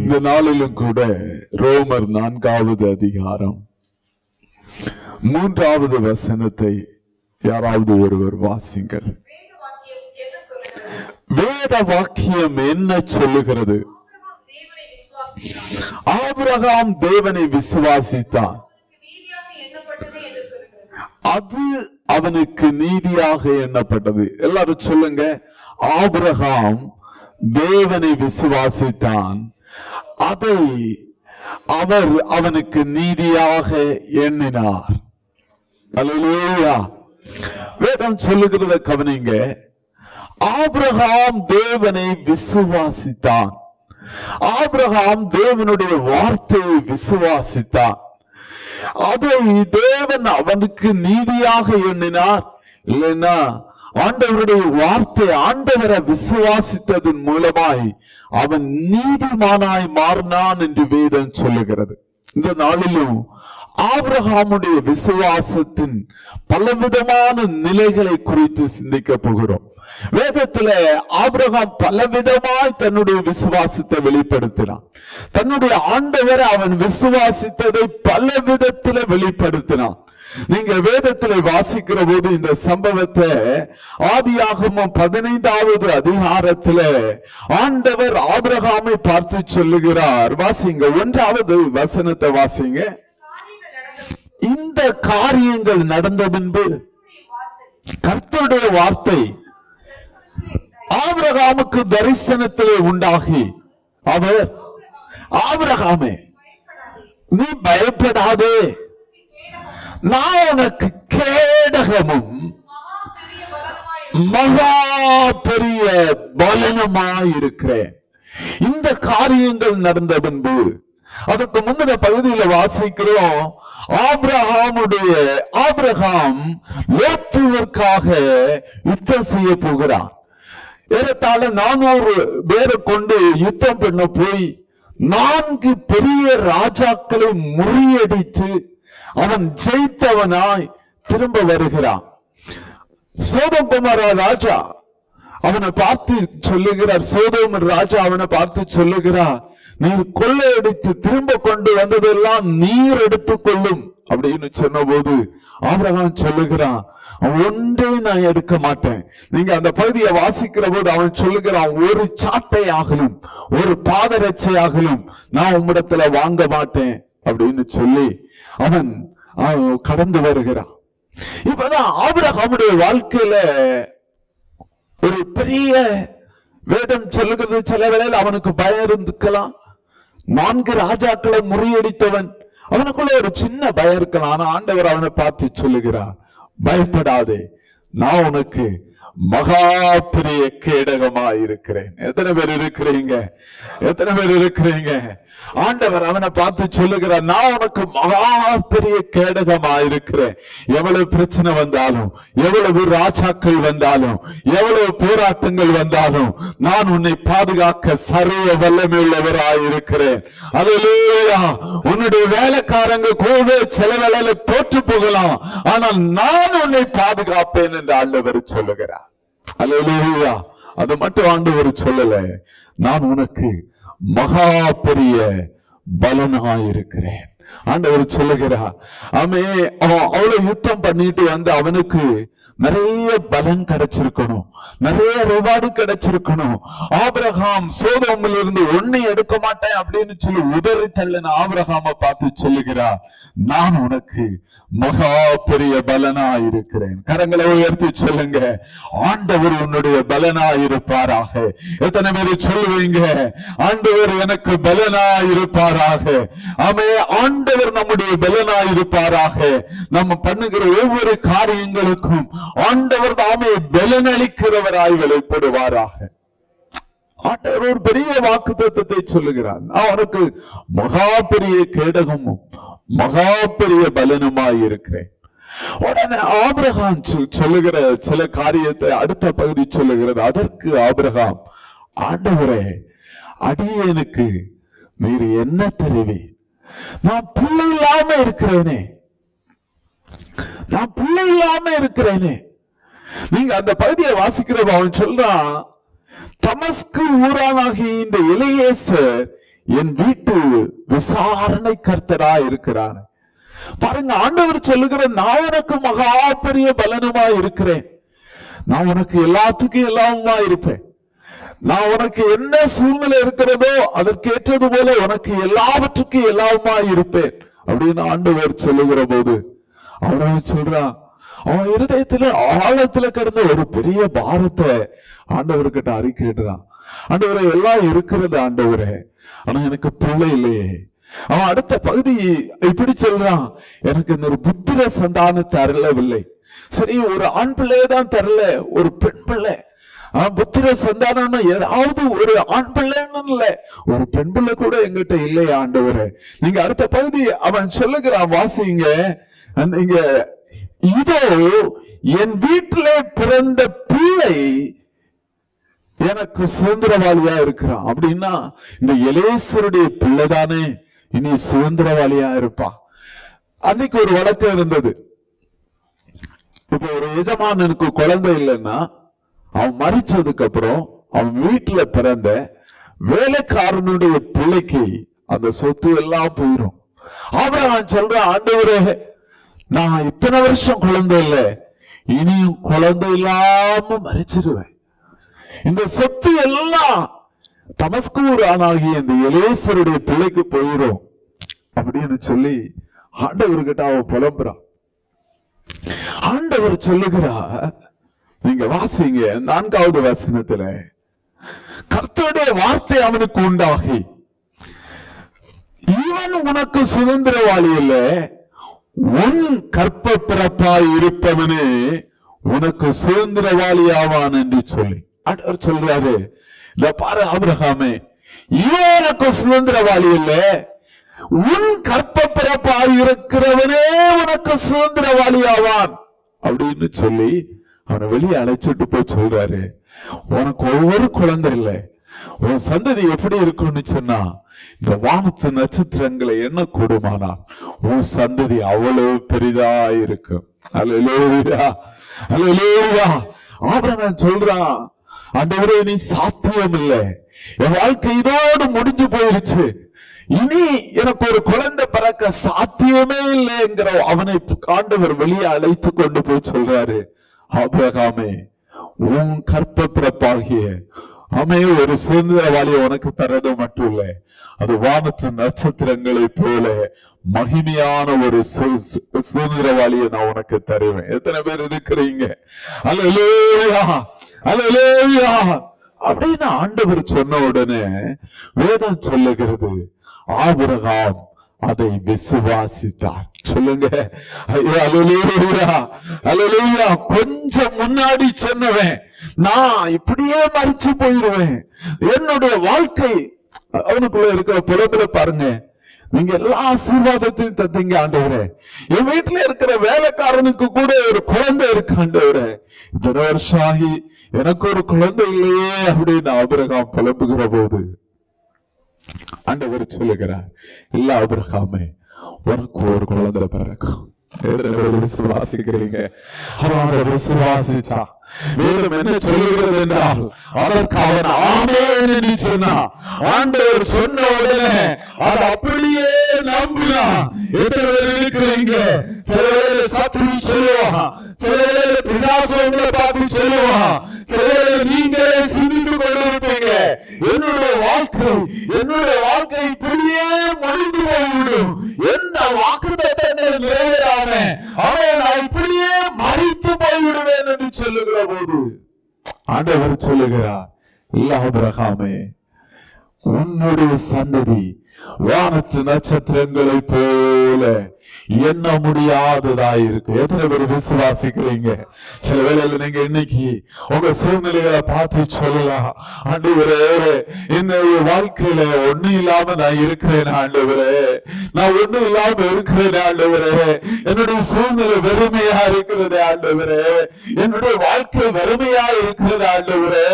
இந்த நாளிலும் கூட ரோமர் 4வது அதிகாரம் 3வது வசனத்தை யாராவது ஒருவர் வாசிங்கள். வேத வாக்கியம் என்ன சொல்லுகிறது? ஆபிரகாம் தேவனை விசுவாசித்தான், அது அவனுக்கு நீதியாக எண்ணப்பட்டது. எல்லாரும் சொல்லுங்க, ஆபிரகாம் தேவனை விசுவாசித்தான், அதை அவர் அவனுக்கு நீதியாக எண்ணினார். அல்லேலூயா. வேதம் சொல்லுகிறத கவனிங்க. ஆபிரகாம் தேவனை விசுவாசித்தான், ஆபிரகாம் தேவனுடைய வார்த்தையை விசுவாசித்தான், அதை தேவன் அவனுக்கு நீதியாக எண்ணினார். இல்லைன்னா ஆண்டவருடைய வார்த்தை, ஆண்டவரை விசுவாசித்ததன் மூலமாய் அவன் நீதிமானாய் மாறினான் என்று வேதம் சொல்லுகிறது. இந்த நாளிலும் ஆபிரகாமுடைய விசுவாசத்தின் பலவிதமான நிலைகளை குறித்து சிந்திக்க போகிறோம். வேதத்துல ஆபிரகாம் பலவிதமாய் தன்னுடைய விசுவாசத்தை வெளிப்படுத்தினான். தன்னுடைய ஆண்டவரை அவன் விசுவாசித்ததை பல விதத்துல வெளிப்படுத்தினான். நீங்க வேதத்துல வாசிக்கிற போது இந்த சம்பவத்தை ஆதியாகமம் 15வது அதிகாரத்துல ஆண்டவர் ஆபிரகாமை பார்த்து சொல்லுகிறார். வாசிங்க, 1வது வசனத்தை வாசிங்க. இந்த காரியங்கள் நடந்த பின்பு கர்த்தருடைய வார்த்தை ஆபிரகாமுக்கு தரிசனத்திலே உண்டாகி அவர், ஆபிரகாமே நீ பயப்படாதே, நான் உனக்கு கேடகமும் மகா பெரிய பலனுமாயிருக்கிறேன். இந்த காரியங்கள் நடந்த பின்பு, அதுக்கு முந்தின பகுதியில வாசிக்கிறோம், ஆபிரகாம் லோத்துவிற்காக யுத்தம் செய்ய போகிறான். ஏறத்தாழ 400 பேரை கொண்டு யுத்தம் பண்ண போய் 4 பெரிய ராஜாக்களை முறியடித்து அவன் ஜெயித்தவனாய் திரும்ப வருகிறான். சோதோம் குமாரா ராஜா அவனை பார்த்து சொல்லுகிறார், சோதோம் ராஜா அவனை பார்த்து சொல்லுகிறார், நீர் கொள்ளையடித்து திரும்ப கொண்டு வந்ததெல்லாம் நீர் எடுத்துக்கொள்ளும் அப்படின்னு சொன்ன போது ஆபிரகாம் சொல்லுகிறான், ஒன்றே நான் எடுக்க மாட்டேன். நீங்க அந்த பகுதியை வாசிக்கிற போது அவன் சொல்லுகிறான், ஒரு சாட்டை ஆகலும் ஒரு பாதரட்சையாகலும் நான் உம்மிடத்துல வாங்க மாட்டேன் அப்படின்னு சொல்லி அவன் கடந்து வருகிறான். இப்பதான் ஆபிரகாமுடைய வாழ்க்கையில ஒரு பெரிய, வேதம் சொல்லுகிறது சில வேளையில் அவனுக்கு பயம் இருந்துக்கலாம். 4 ராஜாக்களை முறியடித்தவன், அவனுக்குள்ள ஒரு சின்ன பயம் இருக்கலாம். ஆனா ஆண்டவர் அவனை பார்த்து சொல்லுகிறார், பயப்படாதே, நான் உனக்கு மகா பெரிய கேடகமா இருக்கிறேன். எத்தனை பேர் இருக்கிறீங்க? எத்தனை பேர் இருக்கிறீங்க? ஆண்டவர் அவனை பார்த்து சொல்லுகிறார், நான் உனக்கு மகா பெரிய கேடகமா இருக்கிறேன். எவ்வளவு பிரச்சனை வந்தாலும், எவ்வளவு ராஜாக்கள் வந்தாலும், எவ்வளவு போராட்டங்கள் வந்தாலும் நான் உன்னை பாதுகாக்க சர்வ வல்லமையுள்ளவராய் இருக்கிறேன். அல்லேலூயா. உன்னுடைய வேலைக்காரங்க கூட சில வேளையில தோற்று போகலாம், ஆனால் நான் உன்னை பாதுகாப்பேன் என்று ஆண்டவர் சொல்லுகிறார். அல்லேலூயா. அது மட்டும் ஆண்டவர் சொல்லல, நான் உனக்கு மகா பெரிய பலனாயிருக்கிறேன். ஆண்டவர் சொல்லுகிறார். அவ்வளவு யுத்தம் பண்ணிட்டு வந்து அவனுக்கு நிறைய பலன் கிடைச்சிருக்கணும், நிறைய ரிவார்டு கிடைச்சிருக்கணும். ஆபிரகாம் சோதோமில் இருந்து ஒன்னை எடுக்க மாட்டேன் அப்படின்னு சொல்லி உதறி தள்ளின ஆபிரகாமை பார்த்து சொல்லுகிறார், நான் உனக்கு மகா பெரிய பலனாயிருக்கிறேன். கரங்களை உயர்த்தி சொல்லுங்க, ஆண்டவர் உன்னுடைய பலனாயிருப்பாராக. எத்தனை பேர் சொல்லுவீங்க, ஆண்டவர் எனக்கு பலனாயிருப்பாராக? ஆமே, ஆண்டவர் நம்முடைய பலனாயிருப்பாராக. நம்ம பண்ணுகிற ஒவ்வொரு காரியங்களுக்கும் ஆண்டவர் தாமே பலனளிக்கிறவராய் வெளிப்படுவாராக. ஆண்டவர் ஒரு பெரிய வாக்குத்தத்தத்தை சொல்லுகிறார், அவனுக்கு மகா பெரிய கேடகமும் மகா பெரிய பலனுமாய் இருக்கிறேன். உடனே ஆபிரகாம் சொல்லுகிற சில காரியத்தை அடுத்த பகுதி சொல்லுகிறது. அதற்கு ஆபிரகாம், ஆண்டவரே, அடியேனுக்கு நீர் என்ன தெரிவி? நான் பிள்ளை இல்லாம இருக்கிறேனே, நான் பிள்ளை இல்லாம இருக்கிறேனே. நீங்க அந்த பகுதியை வாசிக்கிறப்ப அவன் சொல்றான், தமஸ்கு ஊரானாகிய இந்த எலியேசர் என் வீட்டு விசாரணை கர்த்தரா இருக்கிறார். பாருங்க, ஆண்டவர் சொல்லுகிற, நான் உனக்கு மகா பெரிய பலனுமா இருக்கிறேன். நான் உனக்கு எல்லாத்துக்கும் எல்லாமுமா இருப்பேன். நான் உனக்கு என்ன சூழ்நிலை இருக்கிறதோ அதற்கேற்றது போல உனக்கு எல்லாவற்றுக்கும் எல்லாமா இருப்பேன் அப்படின்னு ஆண்டவர் சொல்லுகிற போது அவன் சொல்றான், அவன் இருதயத்துல ஆழத்துல கிடந்த ஒரு பெரிய பாரத்தை ஆண்டவர்கிட்ட அறிக்கையிடுறான். ஆண்டவரை, எல்லாம் இருக்கிறது ஆண்டவரே, ஆனா எனக்கு பிள்ளை இல்லையே. அவன் அடுத்த பகுதி இப்படி சொல்றான், எனக்கு இந்த ஒரு புத்திர சந்தானம் தரலவில்லை. சரி, ஒரு ஆண் பிள்ளையதான் தரல, ஒரு பெண் பிள்ளை. புத்திர சந்தானம் ஏதாவது ஒரு ஆண் பிள்ளைன்னு இல்ல, ஒரு பெண் பிள்ளை கூட எங்கிட்ட இல்லையா ஆண்டவரே. நீங்க அடுத்த பகுதி அவன் சொல்லுகிறான், வாசிங்க. நீங்க, இதோ என் வீட்டிலே பிறந்த பிள்ளை எனக்கு சுதந்திரவாளியா இருக்கிறான். அப்படின்னா இந்த எலேசருடைய பிள்ளைதானே இனி சுதந்திரவாளியா இருப்பான். அன்னைக்கு ஒரு வழக்கம் இருந்தது. இப்ப ஒரு எஜமானனுக்கு குழந்தை இல்லைன்னா அவன் மறிச்சதுக்கு அப்புறம் அவன் வீட்டுல பிறந்த வேலைக்காரனுடைய பிள்ளைக்கு அந்த சொத்து எல்லாம் போயிடும். அவன் சொல்ற, ஆண்டவரே, நான் இத்தனை வருஷம் குழந்தை இல்லை, இனியும் குழந்தை இல்லாம மறிச்சிருவேன். இந்த சொத்து எல்லாம் தமஸ்கூர் ஆனாகிய இந்த எலேசருடைய பிள்ளைக்கு போயிடும் அப்படின்னு சொல்லி ஆண்டவர்கிட்ட அவன் புலம்புறான். ஆண்டவர் சொல்லுகிறார், நீங்க வாசிங்க 4வது வசனத்துல, கர்த்தருடைய வார்த்தை அவனுக்கு உண்டாகி, இவன் உனக்கு சுதந்திரவாளி இல்ல, உன் கற்ப பிறப்பாய் இருப்பவனே உனக்கு சுதந்திரவாளி ஆவான் என்று சொல்லி ஆண்டவர் சொல்றாரு. இந்த பாரு ஆபிரகாமே, இவன் உனக்கு சுதந்திரவாளி இல்ல, உன் கற்ப பிறப்பாய் இருக்கிறவனே உனக்கு சுதந்திரவாளி ஆவான் அப்படின்னு சொல்லி அவனை வெளியே அழைச்சிட்டு போய் சொல்றாரு, உனக்கு ஒவ்வொரு குழந்தை இல்லை, உன் சந்ததி எப்படி இருக்கும்னு சொன்னா இந்த வானத்து நட்சத்திரங்களை என்ன கூடுமானா உன் சந்ததி அவ்வளவு பெரிதா இருக்கும். அல்லேலூயா, அல்லேலூயா. ஆபிரகாம் சொல்றான், ஆண்டவரே, நீ சாத்தியம் இல்லை, என் வாழ்க்கை இதோடு முடிஞ்சு போயிருச்சு, இனி எனக்கு ஒரு குழந்தை பிறக்க சாத்தியமே இல்லைங்கிற அவனை ஆண்டவர் வெளியே அழைத்து கொண்டு போய் சொல்றாரு, ஆபிரகாமே, உன் கற்ப பிறப்பாகிய ஒரு சுதந்திரவாளியை உனக்கு தரது மட்டும் இல்ல, அது வானத்து நட்சத்திரங்களை போல மகிமையான ஒரு சுதந்திரவாளியை நான் உனக்கு தருவேன். எத்தனை பேர் இருக்கிறீங்க? அல்லேலூயா, அல்லேலூயா அப்படின்னு ஆண்டவர் சொன்ன உடனே வேதம் சொல்லுகிறது, ஆபிரகாம் அதை விசுவாசித்தார். சொல்லுங்க, அல்லேலூயா, அல்லேலூயா. கொஞ்சம் முன்னாடி சொன்னவன், நான் இப்படியே மறிச்சு போயிருவேன், என்னுடைய வாழ்க்கை, அவனுக்குள்ள இருக்கிற புலம்புல பாருங்க, நீங்க எல்லா ஆசீர்வாதத்தையும் தந்தீங்க ஆண்டவரே, என் வீட்டுல இருக்கிற வேலைக்காரனுக்கு கூட ஒரு குழந்தை இருக்கு ஆண்டவரே, இத்தனை வருஷம் ஆகி எனக்கு ஒரு குழந்தை இல்லையே அப்படின்னு ஆபிரகாம் புலம்புகிற போது ஆண்டவர் சொல்லுகிறார், இல்ல ஆபிரகாமே, உனக்கு ஒரு குழந்தை பிறக்கும். விசுவாசிக்கிறீங்க? அவன் விசுவாசிச்சா வேதம் என்ன சொல்லுகிறது என்றால், அதற்கு அவன் ஆமென் என்று சொன்னான். ஆண்டவர் சொன்ன உடனே அது அப்படியே நம்பினான். எத்தனை பேர் இருக்கிறீங்க? சில வேளை சத்ரு சொல்லுவான், சில வேளை பிசாசு உங்களை பார்த்து சொல்லுவான், சில வேளை நீங்களே சிந்தித்து கொண்டிருப்பீங்க, என்னுடைய வாழ்க்கை இப்படியே மடிந்து போய்விடும், எந்த வாக்குத்தத்தங்கள் நிறைவேறாம அவன் நான் இப்படியே மறித்து போய்விடுவேன் என்று சொல்லுகிற போது ஆண்டவர் சொல்லுகிறார், இல்ல ஆபிரகாமே, உன்னுடைய சந்ததி வானத்து நட்சத்திரங்களை போல எண்ண முடியாததாய் இருக்கு. எத்தனை பேர் விசுவாசிக்கிறீங்க? சில வேளையில நீங்க இன்னைக்கு உங்க சூழ்நிலைகளை பார்த்து சொல்லலாம், ஆண்டவரே, இந்த வாழ்க்கையில ஒண்ணு இல்லாம நான் இருக்கிறேன் ஆண்டவரே, நான் ஒண்ணு இல்லாம இருக்கிறேன் ஆண்டவரே, என்னுடைய சூழ்நிலை வெறுமையா இருக்கிறது ஆண்டவரே, என்னுடைய வாழ்க்கை வெறுமையா இருக்கிறது ஆண்டவரே,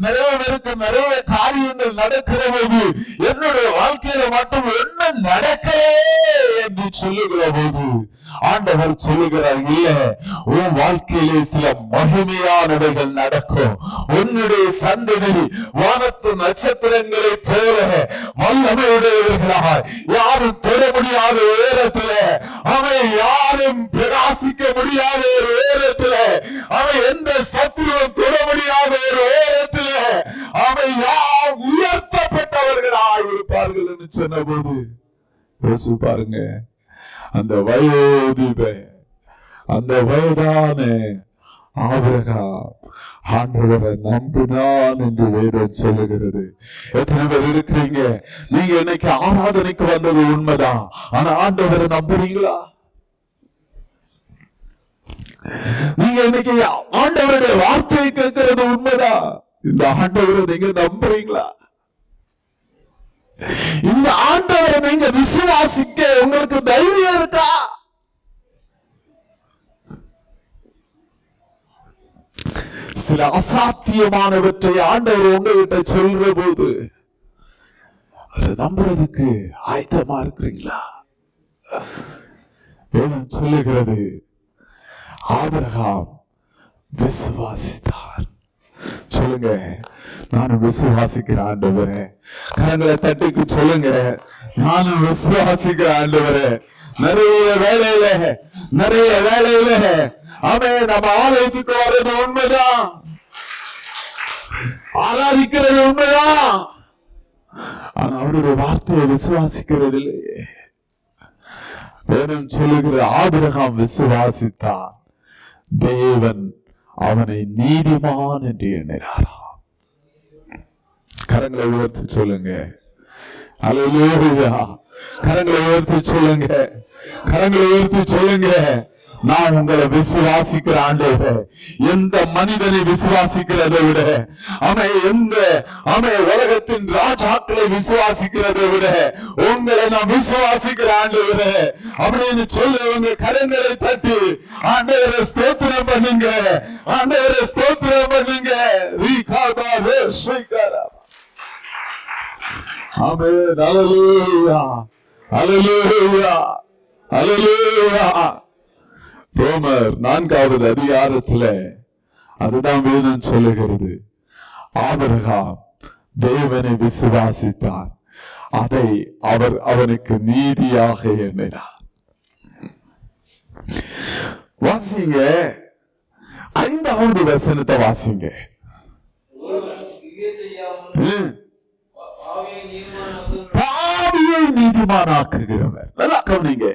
நிறைய பேருக்கு நிறைய காரியங்கள் நடக்கிற போது என்னுடைய வாழ்க்கையில மட்டும் என்ன நடக்கவே என்று சொல்லுகிற போது ஆண்டவர் சொல்லுகிறார், இல்ல, உன் வாழ்க்கையிலே சில மகிமையானவைகள் நடக்கும். உன்னுடைய சந்ததி வானத்து நட்சத்திரங்களை போல வல்லமையுடையவர்களாக யாரும் தொட முடியாத உயரத்துல, அவன் யாரும் பிரகாசிக்க முடியாத ஒரு உயரத்துல, அவன் எந்த சத்துருவும் தொட முடியாத ஒரு உயரத்துல அவன் யார் உயர்த்தப்பட்டவர்களாக இருப்பார்கள் என்று சொன்ன போது யோசிச்சு பாருங்க. அந்த வயோதிப, அந்த வயதான ஆபிரகாம் ஆண்டவரை நம்பினான் என்று வேதம் சொல்லுகிறது. எத்தனை பேர் இருக்கிறீங்க? நீங்க இன்னைக்கு ஆராதனைக்கு வந்தது உண்மைதான், ஆனா ஆண்டவரை நம்புறீங்களா? நீங்க இன்னைக்கு ஆண்டவருடைய வார்த்தையை கேட்கிறது உண்மைதான், இந்த ஆண்டவரை நீங்க நம்புறீங்களா? இந்த ஆண்டவரை நீங்க விசுவாசிக்க உங்களுக்கு தைரியம் இருக்கா? சில அசாத்தியமானவற்றை ஆண்டவர் உங்ககிட்ட சொல்ற போது அதை நம்புறதுக்கு ஆயத்தமா இருக்கிறீங்களா? சொல்லுகிறது, ஆபிரகாம் விசுவாசித்தார். சொல்லுங்க, நானும் விசுவாசிக்கிற ஆண்டவரே. கரங்களை தட்டிக்கு சொல்லுங்க, நானும் விசுவாசிக்கிற ஆண்டவரே. நிறைய வேலையில அவன் நம்ம ஆலயத்துக்கு வர்றது உண்மைதான், ஆராதிக்கிறது உண்மைதான், ஆனா அவருடைய வார்த்தையை விசுவாசிக்கிறது இல்லையே. வேதம் சொல்லுகிற ஆபிரகாம் விசுவாசித்தான், தேவன் அவனை நீதிமான் என்று எண்ணினாராம். கரங்களை உயர்த்தி சொல்லுங்க, அல்லேலூயா. கரங்களை உயர்த்தி சொல்லுங்க, கரங்களை உயர்த்தி சொல்லுங்க, நான் உங்களை விசுவாசிக்கிற ஆண்டவரே. எந்த மனிதனை விசுவாசிக்கிறதை விட, அவன் உலகத்தின் ராஜாக்களை விசுவாசிக்கிறதை விட உங்களை நான் விசுவாசிக்கிற ஆண்டவரே அப்படின்னு சொல்லி உங்க கரங்களை தட்டி ஆண்டவரை ஸ்தோத்திரம் பண்ணுங்க, ஆண்டவரை ஸ்தோத்திரம் பண்ணுங்க. ஆமென். அல்லேலூயா, அல்லேலூயா, அல்லேலூயா. ரோமர் 4வது அதிகாரத்துல அதுதான் வேதம் சொல்லுகிறது. ஆபிரகாம் தேவனை விசுவாசித்தான், அதை அவர் அவனுக்கு நீதியாக எண்ணினார். வாசிங்க 5வது வசனத்தை வாசிங்க. பாவியை நீதிமானாக்குகிறவர். நல்லா கவனிங்க,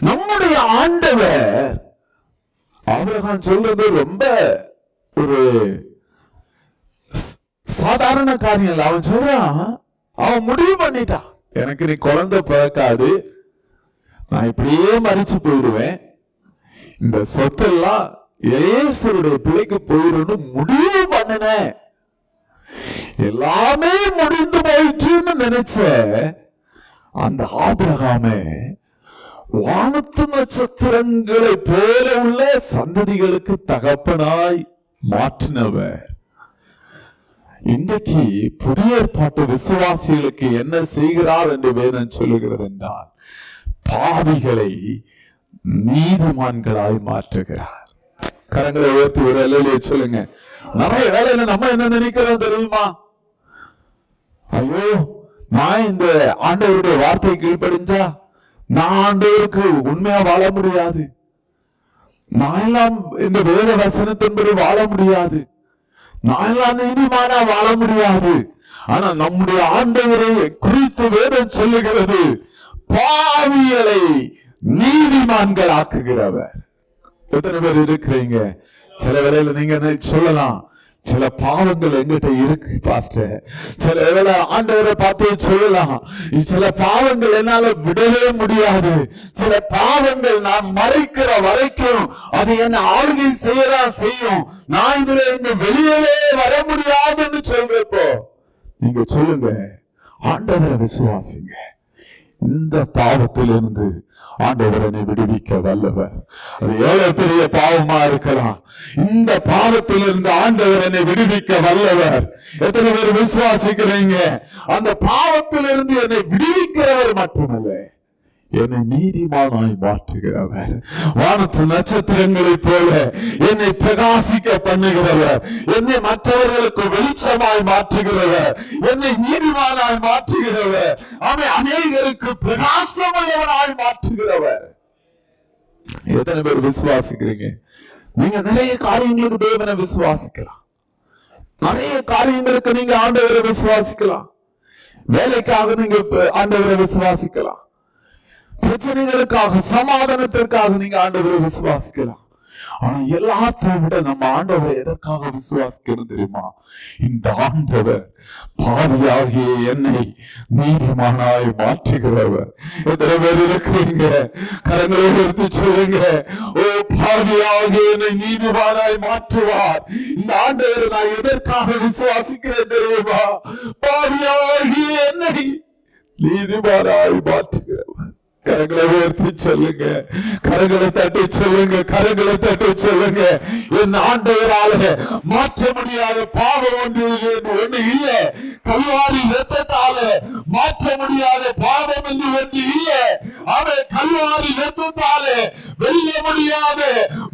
நம்முடைய ஆண்டவர் ஆபிரகாம் சொல்றது ரொம்ப ஒரு சாதாரண காரியம். அவன் சொல்றான், அவன் முடிவு பண்ணிட்டான், எனக்கு நீ குழந்தை பிறக்காது, நான் இப்படியே மறிச்சு போயிடுவேன், இந்த சொத்தெல்லாம் இயேசுடைய பிள்ளைக்கு போயிடணும் முடிவு பண்ணின. எல்லாமே முடிந்து போயிடுச்சுன்னு நினைச்ச அந்த ஆபிரகாமே வானத்து நட்சத்திரங்களை போல உள்ள சந்ததிகளுக்கு தகப்பனாய் மாற்றினவர். இன்றைக்கு புதிய ஏற்பாட்டு விசுவாசிகளுக்கு என்ன செய்கிறார் என்று வேதம் சொல்லுகிறது என்றால், பாவிகளை நீதிமான்களாய் மாற்றுகிறார். கரங்களை உயர்த்தி ஒரு அல்லேலூயா சொல்லுங்க. நிறைய வேலையில நம்ம என்ன நினைக்கிறோம் தெரியுமா? ஐயோ, நான் இந்த ஆண்டவருடைய வார்த்தை கீழ்ப்படிஞ்சா நான் ஆண்டவருக்கு உண்மையா வாழ முடியாது, நான் எல்லாம் இந்த வேத வசனத்தின்படி வாழ முடியாது, நான் எல்லாம் நீதிமானா வாழ முடியாது. ஆனா நம்முடைய ஆண்டவரை குறித்து வேதம் சொல்லுகிறது, பாவிகளை நீதிமான்கள் ஆக்குகிறவர். எத்தனை பேர் இருக்கிறீங்க? சில வேளையில நீங்க சொல்லலாம், சில பாவங்கள் எங்கிட்ட இருக்கு பாஸ்டர். சில வேளை ஆண்டவரை பார்த்து சொல்லலாம், சில பாவங்கள் என்னால விடவே முடியாது, சில பாவங்கள் நான் மறைக்கிற வரைக்கும் அது என்ன ஆளுகை செய்யலாம் செய்யும், நான் இதுல இருந்து வெளியவே வர முடியாதுன்னு சொல்றப்போ நீங்க சொல்லுங்க, ஆண்டவரை விசுவாசிங்க, இந்த பாவத்திலிருந்து ஆண்டவர் என்னை விடுவிக்க வல்லவர். அது எவ்வளவு பெரிய பாவமா இருக்கலாம், இந்த பாவத்திலிருந்து ஆண்டவர் என்னை விடுவிக்க வல்லவர். எத்தனை பேர் விசுவாசிக்கிறீங்க? அந்த பாவத்திலிருந்து என்னை விடுவிக்கிறவர் மட்டுமல்ல, என்னை நீதிமானாய் மாற்றுகிறவர், வானத்து நட்சத்திரங்களைப் போல என்னை பிரகாசிக்க பண்ணுகிறவர், என்னை மற்றவர்களுக்கு வெளிச்சமாய் மாற்றுகிறவர், என்னை நீதிமானாய் மாற்றுகிறவர், அவனை அநேகருக்கு பிரகாசமுள்ளவனாய் மாற்றுகிறவர். எத்தனை பேர் விசுவாசிக்கிறீங்க? நீங்க நிறைய காரியங்களுக்கு தேவனை விசுவாசிக்கலாம், நிறைய காரியங்களுக்கு நீங்க ஆண்டவரை விசுவாசிக்கலாம், வேலைக்காக நீங்க ஆண்டவரை விசுவாசிக்கலாம், பிரச்சனைகளுக்காக சமாதானத்திற்காக நீங்க ஆண்டவரை விசுவாசிக்கலாம். ஆனா எல்லாத்தையும் விட நம்ம ஆண்டவரை எதற்காக விசுவாசிக்கணும் தெரியுமா? இந்த ஆண்டவர் பாவியாகிய என்னை நீதிமானாய் மாற்றுகிறவர். எத்தனை பேர் இருக்கிறீங்க? கரங்களை உயர்த்தி சொல்லுங்க, ஓ பாவியாகிய என்னை நீதிமானாய் மாற்றுவார். இந்த ஆண்டவரை நான் எதற்காக விசுவாசிக்கிறேன் தெரியுமா? பாவியாகிய என்னை நீதிமானாய் மாற்றுகிறவர். கரங்களை உயர்த்தி சொல்லுங்க, கரங்களை தட்டி சொல்லுங்க, கரங்களை தட்டி சொல்லுங்க. என் ஆண்டவரால மாற்ற முடியாத பாவம் ஒன்று இல்ல, கல்வாரி இரத்தத்தால மாற்ற முடியாத பாவம் என்று ஒன்று இல்ல, அவர் கல்வாரி இரத்தத்தால வெல்ல முடியாத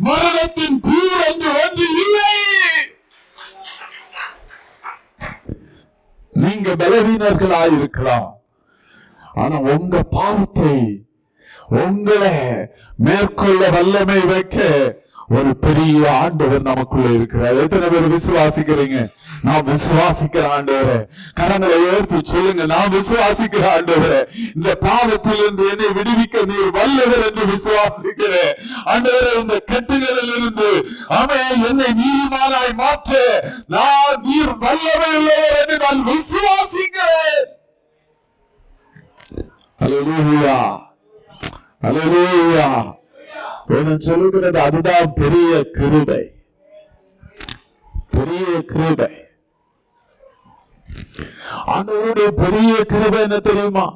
மரணத்தின் கூர் என்று ஒன்று இல்லை. நீங்க பலவீனர்களாயிருக்கலாம், ஆனா உங்க பாவத்தை உங்களை மேற்கொள்ள வல்லமை வைக்க ஒரு பெரிய ஆண்டவர் நமக்குள்ள இருக்கிறார். எத்தனை பேர் விசுவாசிக்கிறீங்க? நான் விசுவாசிக்கிற ஆண்டவரே. கரங்களை உயர்த்தி சொல்லுங்க, நான் விசுவாசிக்கிற ஆண்டவரே, இந்த பாவத்திலிருந்து என்னை விடுவிக்க நீர் வல்லவர் என்று விசுவாசிக்கிறேன். ஆண்டவரே, இந்த கட்டுகளில் இருந்து அவன் என்னை நீதிமானாய் மாற்ற நான் நீர் வல்லவர் உள்ளவர் என்று நான் விசுவாசிக்கிறேன். அல்லேலூயா, அல்லேலூயா. சொல்லுகிறது அதுதான் பெரிய கிருபை, பெரிய கிருபை. ஆண்டவருடைய பெரிய கிருபை என்ன தெரியுமா?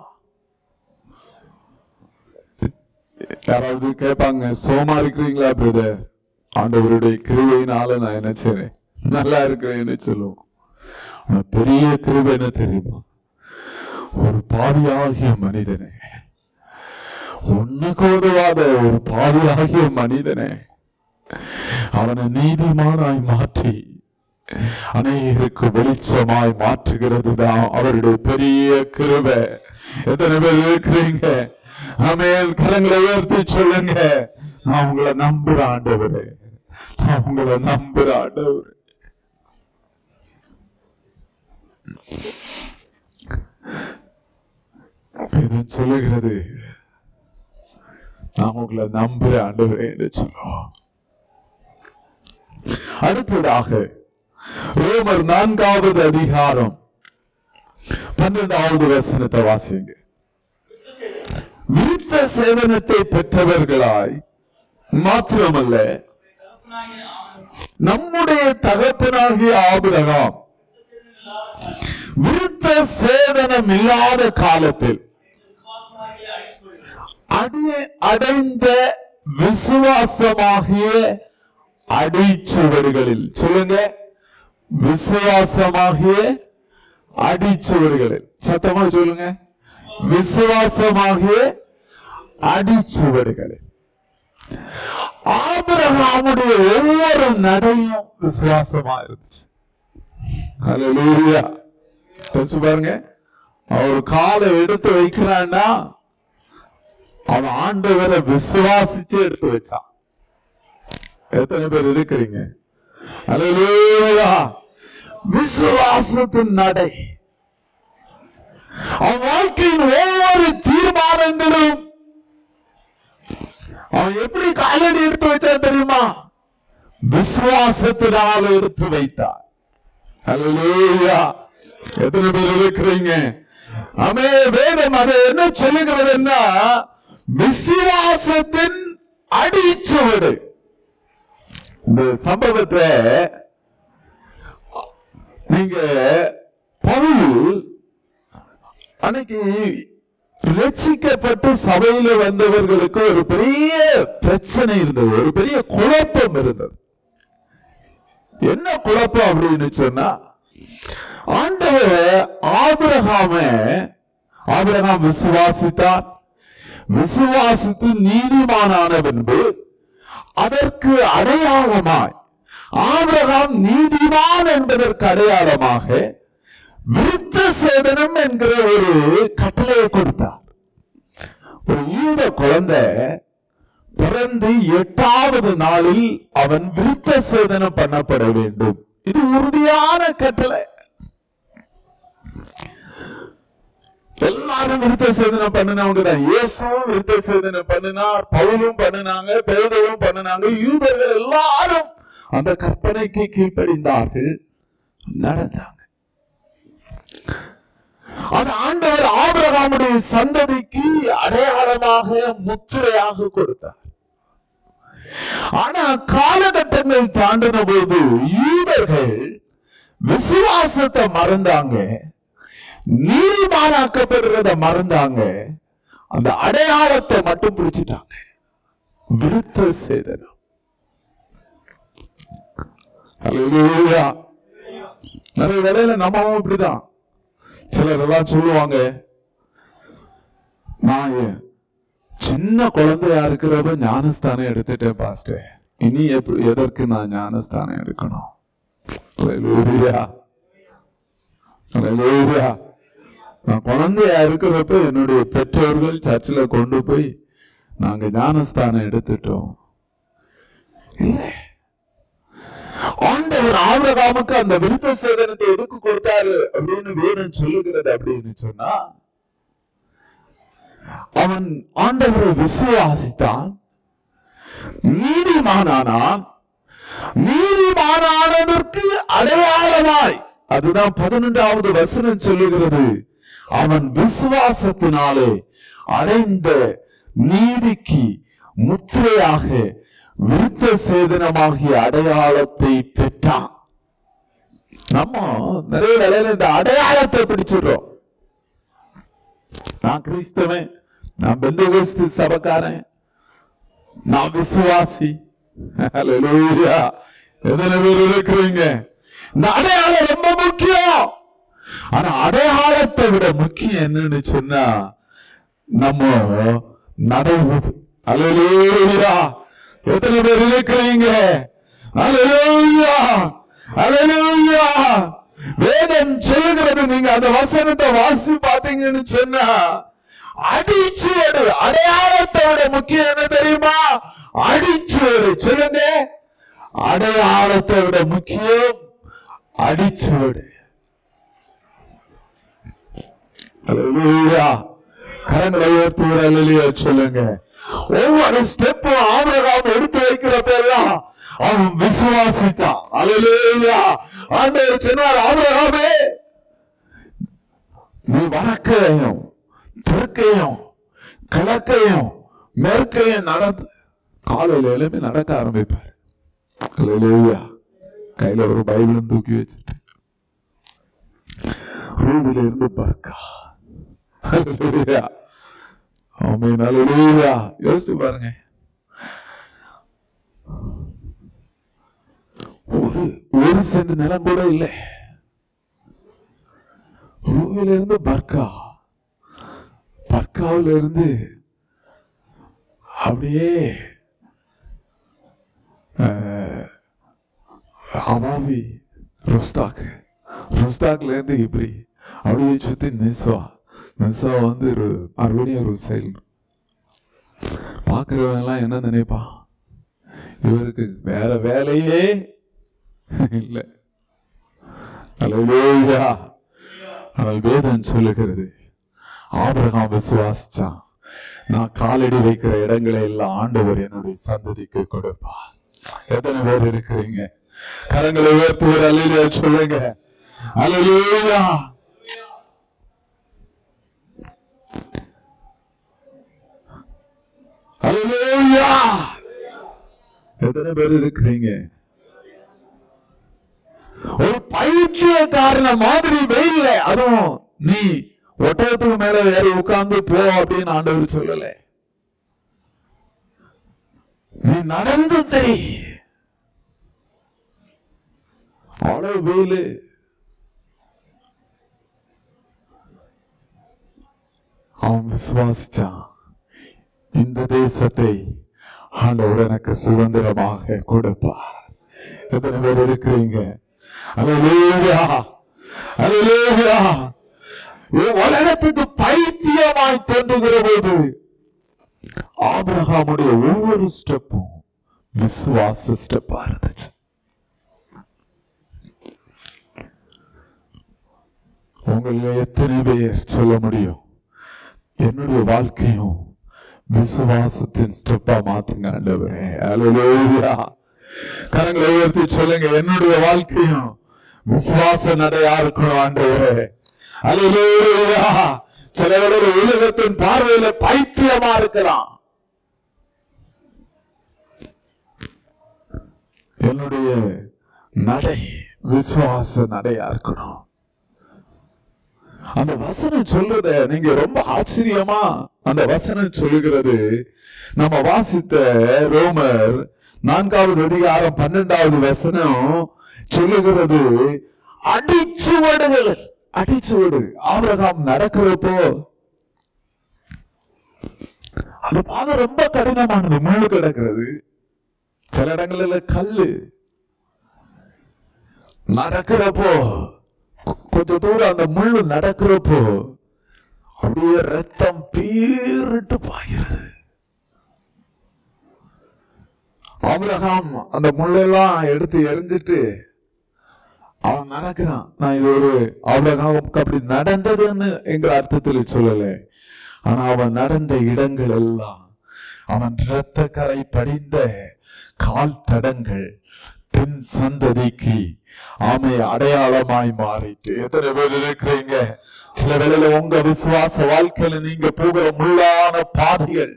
யாராவது கேட்பாங்க, சோமா இருக்கிறீங்களா பிரதர்? ஆண்டவருடைய கிருபையினால நான் என்ன செய்றேன், நல்லா இருக்கிறேன்னு சொல்லுவோம். பெரிய கிருபை என்ன தெரியுமா? ஒரு பாவியாகிய மனிதனே, ஒண்ணுக்கு உதவாத ஒரு பாவியாகிய மனிதனே, அவனை நீதிமானாய் மாற்றி அநேகருக்கு வெளிச்சமாய் மாற்றுகிறது தான் அவருடைய பெரிய கிருபை. எத்தனை பேர் இருக்கிறீங்க? ஆமென். கரங்களை உயர்த்தி சொல்லுங்க, நான் உங்களை நம்புற ஆண்டவரே, நான் உங்களை நம்புற ஆண்டவரே. சொல்லுகிறது, நான் உங்களை நம்புற ஆண்டவரே என்று சொல்லுவோம். அடுத்ததாக ரோமர் 4வது அதிகாரம் 12வது வசனத்தை வாசிங்க. விருத்த சேதனத்தை பெற்றவர்களாய் மாத்திரமல்ல, நம்முடைய தகப்பனாகிய ஆபிரகாம் விருத்த சேதனம் இல்லாத காலத்தில் அடைந்த விசுவாசமாகிய அடிச்சுவடுகளில், சொல்லுங்க, விசுவாசமாகிய அடிச்சுவடுகளில், சத்தமா சொல்லுங்க, விசுவாசமாகிய அடிச்சுவடுகளில். ஆபிரகாமுடைய ஒவ்வொரு நடையும் விசுவாசமா இருந்துச்சு. அல்லேலூயா. பாருங்க, அவர் காலை எடுத்து வைக்கிறான்னா அவன் ஆண்டவரை விசுவாசிச்சு எடுத்து வச்சான். எத்தனை பேர் இருக்கிறீங்க? அல்லேலூயா. விசுவாசத்தின் நடை. அவன் வாழ்க்கையின் ஒவ்வொரு தீர்மானங்களும் அவன் எப்படி காலடி எடுத்து வச்சான் தெரியுமா? விசுவாசத்தினால் எடுத்து வைத்தார். அல்லேலூயா. எத்தனை பேர் இருக்கிறீங்க? ஆமே. வேதம் அதை என்ன சொல்லுகிறதுன்னா, விசுவாசத்தின் அடிச்சுவடு. இந்த சம்பவத்தை நீங்க பவுல் அன்னைக்கு ரட்சிக்கப்பட்டு சபையில வந்தவர்களுக்கு ஒரு பெரிய பிரச்சனை இருந்தது, ஒரு பெரிய குழப்பம் இருந்தது. என்ன குழப்பம் அப்படின்னு சொன்னா, ஆண்டவர் ஆபிரகாம் விசுவாசித்தார். விசுவாசித்து நீதிமானான பின்பு அதற்கு அடையாளமாய், ஆபிரகாம் நீதிமான் என்பதற்கு அடையாளமாக விருத்த சேதனம் என்கிற ஒரு கட்டளையை கொடுத்தார். ஒரு யூத குழந்தை பிறந்து 8வது நாளில் அவன் விருத்த சேதனம் பண்ணப்பட வேண்டும். இது உறுதியான கட்டளை. எல்லாரும் விருத்த சேதனம் பண்ணினவங்க தான். இயேசுவும் விருத்த சேதனம் பண்ணினார், பவுலும் பண்ணினாங்க, பேதுருவும் பண்ணினாங்க. யூதர்கள் எல்லாரும் அந்த கற்பனைக்கு கீழ்ப்படிந்தார்கள், நடந்தாங்க. அது ஆண்டவர் ஆபிரகாமுடைய சந்ததிக்கு அடையாளமாக, முத்திரையாக கொடுத்தார். ஆனா காலகட்டங்கள் தாண்டின போது யூதர்கள் விசுவாசத்தை மறந்தாங்க, நீதிமானாக்கப்படுறத மறந்தாங்க, அந்த அடையாளத்தை மட்டும் பிடிச்சிட்டாங்க. விருத்த சேதனம். நிறைய வேளையில நம்மவும் இப்படிதான். சிலர் எல்லாம் சொல்லுவாங்க, நான் சின்ன குழந்தையா இருக்கிறப்ப ஞானஸ்தானம் எடுத்துட்டேன் பாஸ்டர், இனி எதற்கு நான் ஞானஸ்தானம் எடுக்கணும்? நான் குழந்தையா இருக்கிறப்ப என்னுடைய பெற்றோர்கள் சர்ச்சில் கொண்டு போய் நாங்க ஞானஸ்தானம் எடுத்துட்டோம். இல்லை, ஆண்டவர் ஆபிரகாமுக்கு அந்த விருத்த சேதனத்தை எதுக்கு கொடுத்தாரு அப்படின்னு வேதம் சொல்லுகிறது அப்படின்னு சொன்னா, அவன் ஆண்டவரை விசுவாசித்தான், நீதிமானானான். நீதிமானானதற்கு அடையாளமாய், அதுதான் 11வது வசனம் சொல்லுகிறது, அவன் விசுவாசத்தினாலே அடைந்த நீதிக்கு முத்திரையாக விருத்த சேதனமாகிய அடையாளத்தை பெற்றான். நம்ம நிறைய வேளையில இந்த அடையாளத்தை பிடிச்சிடுறோம். நான் கிறிஸ்தவன், நான் பெந்தகோஸ்து சபைக்காரன், நான் விசுவாசி. ஹல்லேலூயா. எத்தனை பேர் இருக்கிறீங்க? இந்த அடையாளம் ரொம்ப முக்கியம். ஆனா அடையாளத்தை விட முக்கியம் என்னன்னு சொன்னா நம்ம நடைமுறை. ஹல்லேலூயா. எத்தனை பேர் இருக்கிறீங்க? ஹல்லேலூயா, ஹல்லேலூயா. வேதம் சொல்லுகிறது, நீங்க அந்த வசனத்தை வாசி பாத்தீங்கன்னு சொன்னா, அடிச்சுவடு. அடையாளத்தை விட முக்கியம் என்ன தெரியுமா? அடிச்சுவடு. சொல்லுங்க, அடையாளத்தை விட முக்கியம் அடிச்சுவடு. ஹல்லேலூயா. கரங்களை உயர்த்தி ஹல்லேலூயா சொல்லுங்க. ஒவ்வொரு ஸ்டெப்பும் ஆபிரகாம் எடுத்து வைக்கிறதெல்லாம் அவன் விசுவாசிச்சான். ஹல்லேலூயா. ஆண்டவர் சொன்னார், ஆபிரகாமே, நீ வடக்கையும் தெற்கையும் கிழக்கையும் மேற்கையும் நடந்து காலையில எழுப்பி நடக்க ஆரம்பிப்பார். ஹல்லேலூயா. கையில ஒரு பைபிளும் தூக்கி வச்சுட்டு ரூபில இருந்து பார்க்கா. ஹல்லேலூயா. ஆமென். ஹல்லேலூயா. யோசிச்சு பாருங்க, ஒரு சென்ட் நிலம் கூட இல்லை. ரூபில இருந்து பர்காவில இருந்து அப்படியே அவாவி ருஸ்தாக்ல இருந்து இப்படி அப்படியே சுத்தி நெசவா வந்து மறுபடியும் ஒரு செயல். பாக்குறவங்க எல்லாம் என்ன நினைப்பான், இவருக்கு வேற வேலையே இல்லை. அல்லேலூயா. ஆனால் வேதம் சொல்லுகிறது, ஆபிரகாம் விசுவாசிச்சான், நான் காலடி வைக்கிற இடங்களை எல்லாம் ஆண்டவர் என்னுடைய சந்ததிக்கு கொடுப்பார். எத்தனை பேர் இருக்கிறீங்க? கரங்களை உயர்த்தி ஒரு அல்லேலூயா சொல்லுங்க. அல்லேலூயா. அல்லேலூயா. எத்தனை பேர் இருக்கிறீங்க? ஒரு பைத்தியக்காரன மாதிரி வெயில்ல, அதுவும் நீ ஒட்டகத்துக்கு மேல ஏறி உட்கார்ந்து போ அப்படின்னு ஆண்டவர் சொல்லல. நீ நடந்து தெரி. அவ்வளவு வெயிலு. அவன் விசுவாசிச்சான், இந்த தேசத்தை ஆண்டவர் எனக்கு சுதந்திரமாக கொடுப்பார். எத்தனை பேர் இருக்கிறீங்க? அல்லேலூயா, அல்லேலூயா. உலகத்துக்கு பைத்தியமாய் தோன்றுகிற போது ஆபிரகாமுடைய ஒவ்வொரு ஸ்டெப்பும் விசுவாச ஸ்டெப்பா இருந்துச்சு. உங்களை எத்தனை பேர் சொல்ல முடியும், என்னுடைய வாழ்க்கையும் விசுவாசத்தின் ஸ்டெப்பா மாத்துங்க ஆண்டவரே? அல்லேலூயா. கரங்களை உயர்த்தி சொல்லுங்க, என்னுடைய வாழ்க்கையும் விசுவாச நடையா இருக்கணும் ஆண்டவரே. அல்லேலூயா. சிலவரோட உலகத்தின் பார்வையில பைத்தியமா இருக்கலாம். என்னுடைய நடை விசுவாச நடையா இருக்கணும். அந்த வசனம் சொல்றத நீங்க ரொம்ப ஆச்சரியமா அந்த வசனம் சொல்லுகிறது. நம்ம வாசித்த ரோமர் 4வது அதிகாரம் 12வது வசனம் சொல்லுகிறது, அடிச்சுவடுகள். அடிச்சுவடு. ஆபிரகாம் நடக்கிறப்போ அந்த பாதை ரொம்ப கடினமானது, முள்ளு கிடக்கிறது, சில இடங்கள்ல கல்லு. நடக்கிறப்போ கொஞ்ச தூரம் அந்த முள்ளு நடக்கிறப்போ அப்படியே ரத்தம் பீரிட்டு பாய்கிறது. ஆபிரகாம் அந்த முள்ளெல்லாம் எடுத்து எரிஞ்சிட்டு அவன் நடக்கிறான். நான் இது ஒரு ஆபிரகாமுக்கு அப்படி நடந்ததுன்னு என்கிற அர்த்தத்தில் சொல்லல. ஆனா அவன் நடந்த இடங்கள் எல்லாம் அவன் இரத்த கரை படிந்த கால் தடங்கள் பின் சந்ததிக்கு அடையாளமாய் மாறிட்டு. எத்தனை பேர் இருக்கிறீங்க? சில வேளையில உங்க விசுவாச வாழ்க்கையில நீங்க போகிற முள்ளான பாதைகள்,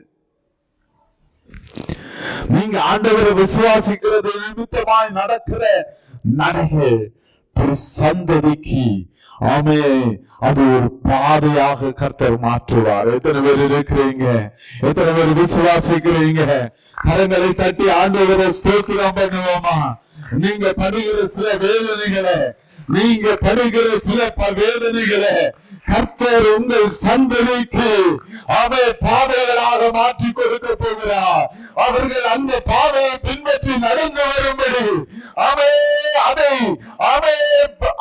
நீங்க ஆண்டவரை விசுவாசிக்கிறது நிமித்தமாய் நடக்கிற நடைகள் சந்ததிக்கு அது ஒரு பாதையாக கர்த்தர் மாற்றுவார். எத்தனை பேர் இருக்கிறீங்க? எத்தனை பேர் விசுவாசிக்கிறீங்க? கரங்களை தட்டி ஆண்டவரை ஸ்தோத்திரம் பண்ணுவோமா? நீங்க படுகிற சில வேதனைகளை, நீங்க படுகிற சில வேதனைகளை கர்த்தர் உங்கள் சந்ததிக்கு பாதைகளாக மாற்றி கொடுக்க போகிறார். அவர்கள் அந்த பாதையை பின்பற்றி நடந்து வரும்படி அதை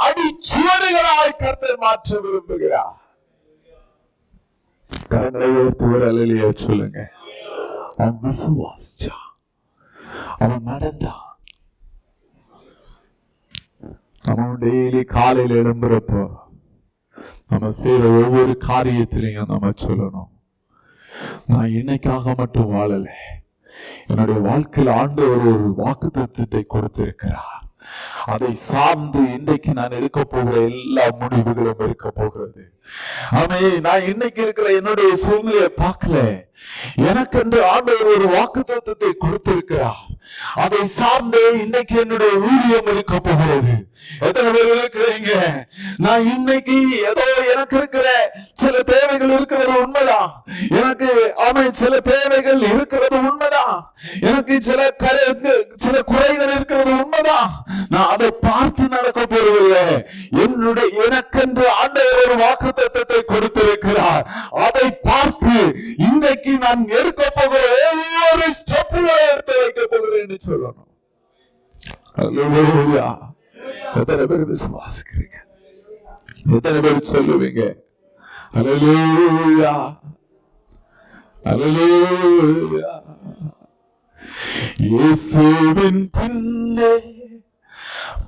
அடிச்சுவடுகளாய் கர்த்தர் மாற்ற விரும்புகிறார். கரங்களை உயர்த்தி ஒரு அல்லேலூயா சொல்லுங்க. அவன் விசுவாசிச்சான், அவன் நடந்தான். நம்ம டெய்லி காலையில் எழும்புறப்போ நம்ம செய்யற ஒவ்வொரு காரியத்திலையும் நம்ம சொல்லணும், நான் இன்னைக்காக மட்டும் வாழல, என்னுடைய வாழ்க்கையில் ஆண்டவர் ஒரு வாக்குத்தத்தத்தை கொடுத்திருக்கிறார். அதை சார்ந்து இன்றைக்கு நான் எடுக்க போகிற எல்லா முடிவுகளும் இருக்க போகிறது. நான் இன்னைக்கு இருக்கிற என்னுடைய சூழ்நிலையை பார்க்கல, எனக்கென்று ஆண்டவர் ஒரு வாக்குத்தத்தத்தை கொடுத்திருக்கிறார். அதை சார்ந்து இன்னைக்கு என்னுடைய ஊழியம் இருக்க போகிறது. எத்தனை பேர் இருக்கிறீங்க? நான் இன்னைக்கு ஏதோ எனக்கு இருக்கிற சில தேவைகள் இருக்கிறது உண்மைதான். எனக்கு சில தேவைகள் இருக்கிறது உண்மைதான். எனக்கு சில குறைகள் இருக்கிறது உண்மைதான். நான் அதை பார்த்து நடக்க போறதில்லை. எனக்கென்று ஆண்டவர் ஒரு வாக்குத்தத்தத்தை கொடுத்திருக்கிறார். அதை பார்த்து இன்றைக்கு நான் எடுக்க போகிற ஒவ்வொரு ஸ்டெப்புகளை எடுத்து வைக்க போகிறேன் என்று சொல்லணும். அல்லேலூயா. எத்தனை பேர் விசுவாசிக்கிறீங்க? எத்தனை பேர் சொல்லுவீங்க அல்லேலூயா, அல்லேலூயா? இயேசுவின் பின்னே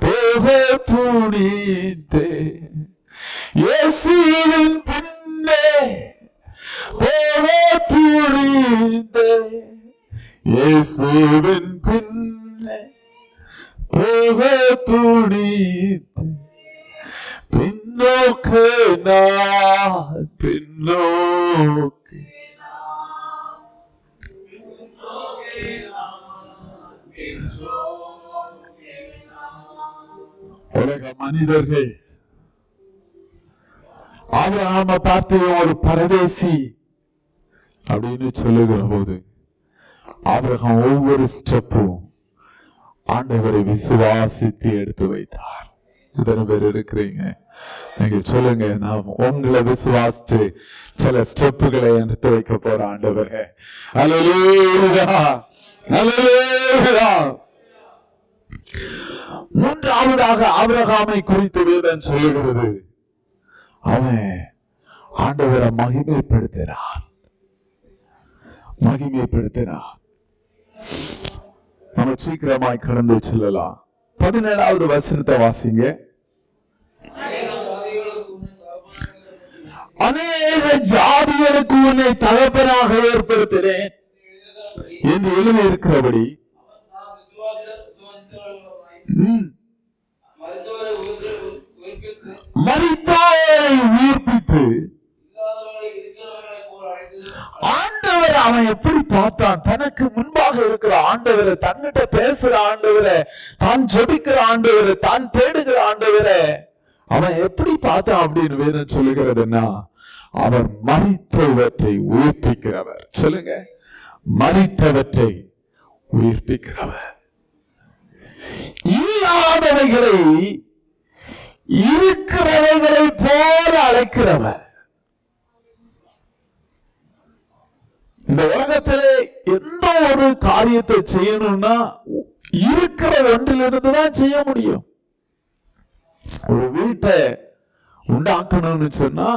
போக துணிந்தேன், இயேசுவின் பின்னே போக துணிந்தேன், இயேசுவின் பின்னே போக துணிந்தேன், பின்னோக்கு நான் பின்னோக்கு உலக மனிதர்கள் ஆபிரகாமை பார்த்து ஒரு பரதேசி அப்படின்னு சொல்லுகிற போது ஆபிரகாம் ஒவ்வொரு ஸ்டெப்பும் ஆண்டவரை விசுவாசித்து எடுத்து வைத்தார். இத்தனை பேர் இருக்கிறீங்க, நீங்க சொல்லுங்க, நான் உங்களை விசுவாசிச்சு சில ஸ்டெப்புகளை எடுத்து வைக்க போற ஆண்டவரே. அல்லேலூயா, அல்லேலூயா. மூன்றாவதாக ஆபிரகாமை குறித்து வேதம் சொல்லுகிறது, அவன் ஆண்டவரை மகிமைப்படுத்தினான். நம்ம சீக்கிரமாய் கடந்து செல்லலாம். 17வது வசனத்தை வாசிங்க. அநேக ஜாதிகளுக்கு உன்னை தகப்பனாக ஏற்படுத்தினேன் என்று எழுதி இருக்கிறபடி மரித்தோரை உயிர்ப்பித்து ஆண்டவர் அவன் எப்படி பார்த்தான்? தனக்கு முன்பாக இருக்கிற ஆண்டவரை, தன்னிட்ட பேசுற ஆண்டவரை, தான் ஜெபிக்கிற ஆண்டவரை, தான் தேடுகிற ஆண்டவரை அவன் எப்படி பார்த்தான் அப்படின்னு வேதம் சொல்லுகிறதுன்னா, அவர் மரித்தவற்றை உயிர்ப்பிக்கிறவர். சொல்லுங்க, மரித்தவற்றை உயிர்ப்பிக்கிறவர். இல்லாதவைகளை இருக்கிறவைகளை போல அழைக்கிறவர். இந்த உலகத்திலே எந்த ஒரு காரியத்தை செய்யணும்னா இருக்கிற ஒன்றிலிருந்து தான் செய்ய முடியும். ஒரு வீட்டை உண்டாக்கணும்னு சொன்னா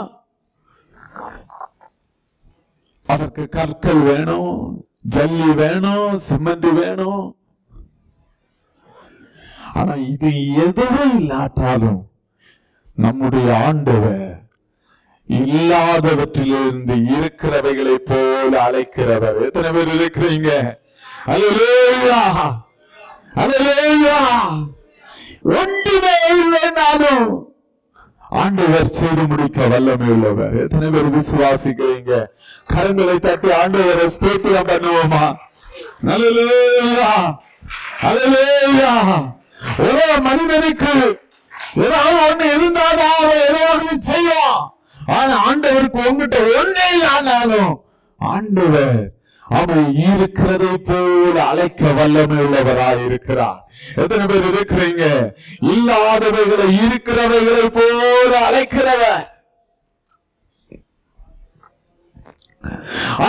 அதற்கு கற்கள் வேணும், ஜல்லி வேணும், சிமெண்ட் வேணும். ஆனா இது எதுவும் இல்லாட்டாலும் நம்முடைய ஆண்டவர் இல்லாதவற்றிலிருந்து இருக்கிறவைகளை போல அழைக்கிறவர். எத்தனை பேர் இருக்கிறீங்க? அல்லேலூயா, அல்லேலூயா. ஒன்றுமே இல்லைனாலும் ஆண்டவர் செய்து முடிக்க வல்லமை உள்ளவர். எத்தனை பேர் விசுவாசிக்கிறீங்க? கரங்களை தட்டி ஆண்டவரை ஸ்தோத்திரம் பண்ணுவோமா? அல்லேலூயா, அல்லேலூயா. ஒரு மனிதனுக்கு ஏதாவது ஒண்ணு இருந்தாதான் அவன் ஏதாவது செய்வான். ஆனா ஆண்டவருக்கு உங்ககிட்ட ஒன்னே ஆனாலும் ஆண்டவர் அவன் இருக்கிறதை போல அழைக்க வல்லமை உள்ளவராய் இருக்கிறார். எத்தனை பேர் இருக்கிறீங்க? இல்லாதவைகளை இருக்கிறவைகளை போல அழைக்கிறவர்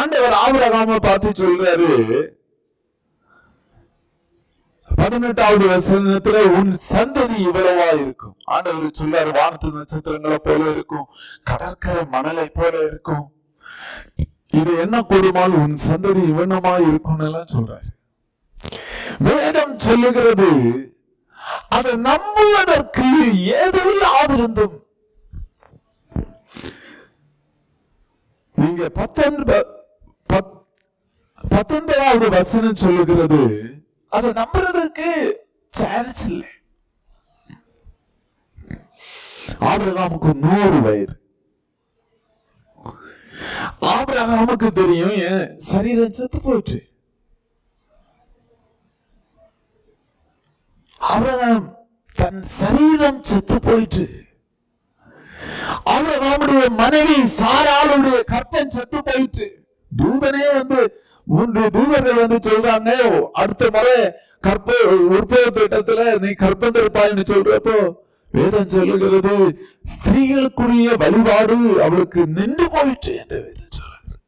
ஆண்டவர். ஆபிரகாமை பார்த்து சொல்றாரு 18வது வசனத்துல, உன் சந்ததி இவ்வளவா இருக்கும். ஆண்டவர் சொல்றாரு, வானத்து நட்சத்திரங்களை போல இருக்கும், கடற்கரை மணலை போல இருக்கும். இது என்ன கூடுமால் உன் சந்ததி இவனமா இருக்கும் எல்லாம் சொல்றாரு. வேதம் சொல்லுகிறது, அதை நம்புவதற்கு ஏதுமில்லாதிருந்தும் நீங்க 19வது வசனம் சொல்லுகிறது, அதை நம்புறதுக்கு சான்ஸ் இல்லை. ஆபிரகாமுக்கு 100 வயது. ஆபிரகாமுக்கு தெரியும் என் சரீரம் செத்து போயிட்டு. ஆபிரகாம் தன் சரீரம் செத்து போயிட்டு. ஆபிரகாமுடைய மனைவி சாராளுடைய கற்பம் செத்து போயிட்டு. தூதனே 3 தூதர்கள் சொல்றாங்க, அடுத்த முறை உற்பத்தி திட்டத்துல நீ கற்பம் இருப்பாய்ன்னு சொல்றப்போ வேதம் சொல்லுகிறது, ஸ்திரீகளுக்குரிய வழிபாடு அவளுக்கு நின்று போயிட்டு என்று வேதம் சொல்லுகிறது.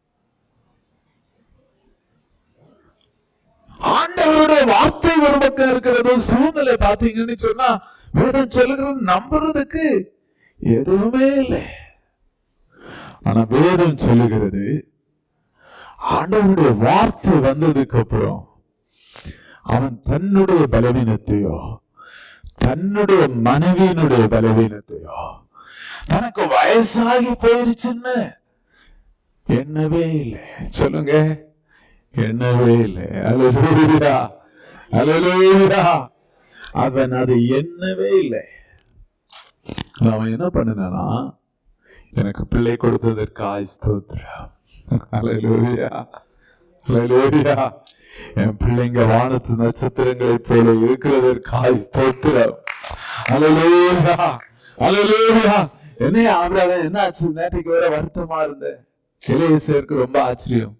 ஆண்டவருடைய வார்த்தை ஒரு பக்கம் இருக்கிறது, சூழ்நிலை பாத்தீங்கன்னு சொன்னா வேதம் சொல்லுகிறது நம்புறதுக்கு எதுவுமே இல்லை. ஆனா வேதம் சொல்லுகிறது, ஆண்டவருடைய வார்த்தை வந்ததுக்கு அப்புறம் அவன் தன்னுடைய பலவீனத்தையோ தன்னுடைய மனைவியினுடைய பலவீனத்தையோ தனக்கு வயசாகி போயிருச்சுன்னு எண்ணவே இல்லை. சொல்லுங்க, எண்ணவே இல்லை. அல்லேலூயா, அல்லேலூயா. அவன் அது எண்ணவே இல்லை. அவன் என்ன பண்ணனா, எனக்கு பிள்ளை கொடுத்ததற்கு ஸ்தோத்திரம். அல்லேலூயா, அல்லேலூயா. என் பிள்ளைங்க வானத்து நட்சத்திரங்களை போல இருக்கிறதற்கு ஸ்தோத்திரம். அல்லேலூயா, அல்லேலூயா. என்னையா அவராக என்ன ஆச்சு? நேற்றைக்கு வேற வருத்தமா இருந்தேன். கிளையேசருக்கு ரொம்ப ஆச்சரியம்.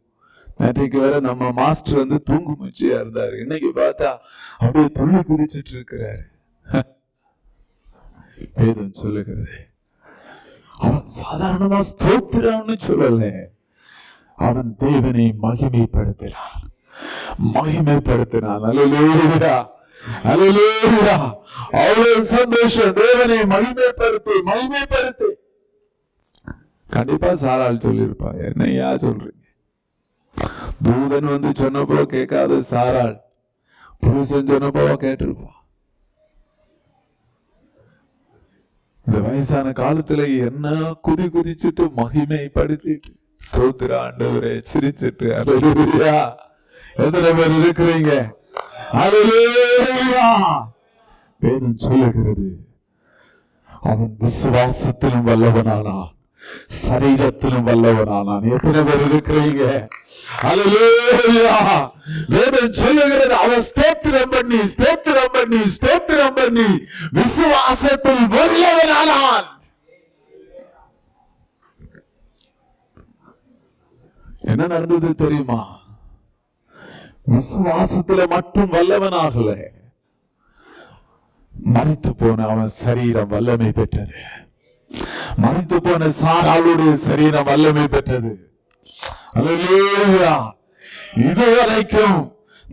நேற்றைக்கு வேற நம்ம மாஸ்டர் வந்து தூங்கு மூச்சியா இருந்தாரு. இன்னைக்கு பார்த்தா அப்படியே துள்ளி குதிச்சுட்டு இருக்கிறாரு. வேதம் சொல்லுகிறது அவன் சாதாரணமா ஸ்தோத்திரான்னு சொல்லல, அவன் தேவனை மகிமைப்படுத்தினான். அல்லேலூயா, அல்லேலூயா. அவ்வளவு சந்தோஷம். தேவனை மகிமைப்படுத்தி. கண்டிப்பா சாராள் சொல்லியிருப்பா. என்னையா சொல்றீங்க? தூதன் வந்து சொன்னப்போ கேட்காத சாராள் புருஷன் சொன்னப்போ கேட்டிருப்பா. இந்த வயசான காலத்துல என்ன குதிச்சுட்டு மகிமைப்படுத்திட்டு ஸ்தோத்திர ஆண்டவரே சிரிச்சிட்டு அல்லேலூயா. எத்தனை பேர் இருக்கிறீங்க? அல்லேலூயா. வேதம் சொல்லுகிறது அவன் விசுவாசத்திலும் வல்லவனானான், சரீரத்திலும் வல்லவனானான். எத்தனை பேர் இருக்கிறீங்க? அல்லேலூயா. வேதம் சொல்லுகிறது அவன் ஸ்தோத்திரம் பண்ணி விசுவாசத்தில் வல்லவனானான். என்ன நடந்தது தெரியுமா? விசுவாசத்துல மட்டும் வல்லவனாகல, மரித்து போன அவன் சரீரம் வல்லமை பெற்றது. மரித்து போன சாராளுடைய சரீரம் வல்லமை பெற்றது. அல்லேலூயா. இதுவரைக்கும்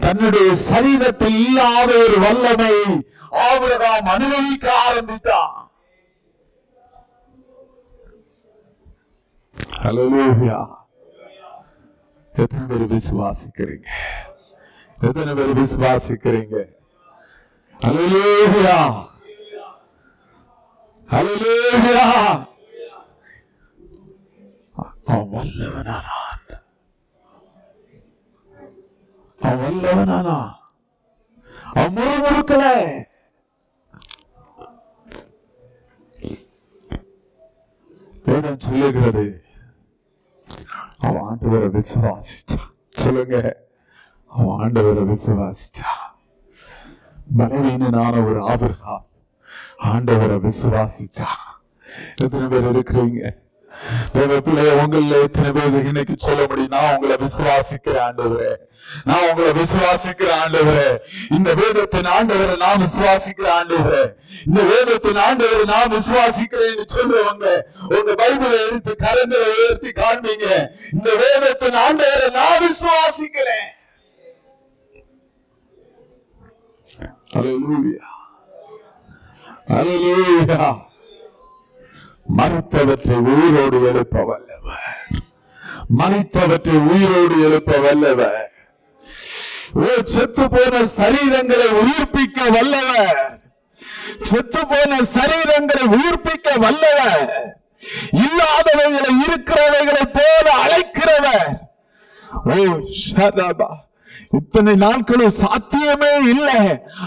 தன்னுடைய சரீரத்தில் இல்லாத ஒரு வல்லமை ஆபிரகாம் அனுபவிக்க ஆரம்பித்தான். அல்லேலூயா. எத்தனை பேர் விசுவாசிக்கிறீங்க? எத்தனை பேர் விசுவாசிக்கிறீங்க? அல்லேலூயா, அல்லேலூயா. அவன் வல்லவனானான், அவன் முறுமுறுக்கல. வேதம் சொல்லுகிறது அவன் ஆண்டவரை விசுவாசிச்சான். சொல்லுங்க, அவன் ஆண்டவரை விசுவாசிச்சான். பலவீனனான ஒரு ஆபிரகாம் ஆண்டவரை விசுவாசிச்சான். எத்தனை பேர் இருக்கிறீங்க? தேவ பிள்ளைய உங்கள எத்தனை பேர் இன்னைக்கு சொல்ல முடியும்? நான் உங்களை விசுவாசிக்கிறேன் ஆண்டவரே, நான் உங்களை விசுவாசிக்கிறேன் ஆண்டவரே. இந்த வேதத்தின் ஆண்டவரை நான் விசுவாசிக்கிறேன் ஆண்டவரே, இந்த வேதத்தின் ஆண்டவரை நான் விசுவாசிக்கிறேன் சொல்றவங்க உங்க பைபிளை எடுத்து கரங்களை உயர்த்தி காண்பீங்க. இந்த வேதத்தின் ஆண்டவரை நான் விசுவாசிக்கிறேன். அல்லேலூயா, அல்லேலூயா. மரித்தவற்றை உயிரோடு எழுப்ப வல்லவர், மரித்தவற்றை உயிரோடு எழுப்ப வல்லவர். செத்து போன சரீரங்களை உயிர்ப்பிக்க வல்லவர், செத்து போன சரீரங்களை உயிர்ப்பிக்க வல்லவர். இல்லாதவைகளை இருக்கிறவைகளை போல அழைக்கிறவர். ஓ ஷரபா, இத்தனை நாட்களும் சாத்தியமே இல்லை,